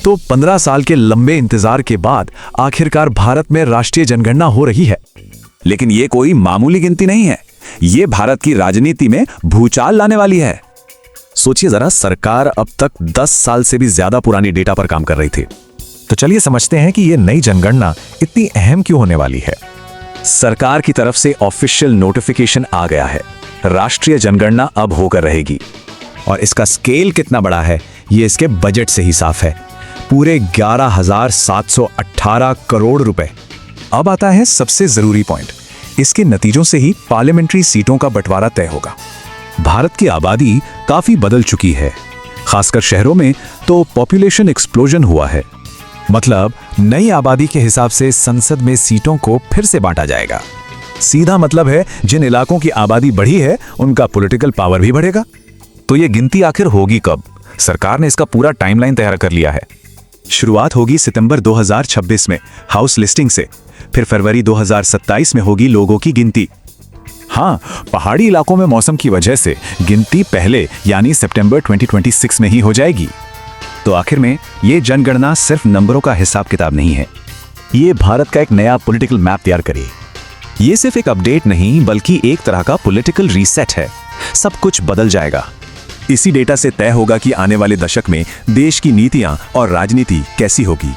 तो 15 साल के लंबे इंतजार के बाद आखिरकार भारत में राष्ट्रीय जनगणना हो रही है। लेकिन ये कोई मामूली गिनती नहीं है, ये भारत की राजनीति में भूचाल लाने वाली है। सोचिए जरा, सरकार अब तक 10 साल से भी ज्यादा पुरानी डेटा पर काम कर रही थी। तो चलिए समझते हैं कि ये नई जनगणना इतनी अहम क्यों होने वाली है। सरकार की तरफ से ऑफिशियल नोटिफिकेशन आ गया है, राष्ट्रीय जनगणना अब होकर रहेगी। और इसका स्केल कितना बड़ा है ये इसके बजट से ही साफ है, पूरे 11,718 करोड़ रुपए। अब आता है सबसे जरूरी पॉइंट, इसके नतीजों से ही पार्लियामेंट्री सीटों का बंटवारा तय होगा। भारत की आबादी काफी बदल चुकी है, खासकर शहरों में तो पॉपुलेशन एक्सप्लोजन हुआ है। मतलब नई आबादी के हिसाब से संसद में सीटों को फिर से बांटा जाएगा। सीधा मतलब है जिन इलाकों की आबादी बढ़ी है उनका पॉलिटिकल पावर भी बढ़ेगा। तो ये गिनती आखिर होगी कब? सरकार ने इसका पूरा टाइमलाइन तैयार कर लिया है। शुरुआत होगी सितंबर 2026 में हाउस लिस्टिंग से, फिर फरवरी 2027 में होगी लोगों की गिनती। हाँ, पहाड़ी इलाकों में मौसम की वजह से गिनती पहले यानी सितंबर 2026 में ही हो जाएगी। तो आखिर में ये जनगणना सिर्फ नंबरों का हिसाब किताब नहीं है, ये भारत का एक नया पॉलिटिकल मैप तैयार करे। ये सिर्फ एक अपडेट नहीं बल्कि एक तरह का पॉलिटिकल रीसेट है। सब कुछ बदल जाएगा। इसी डेटा से तय होगा कि आने वाले दशक में देश की नीतियां और राजनीति कैसी होगी।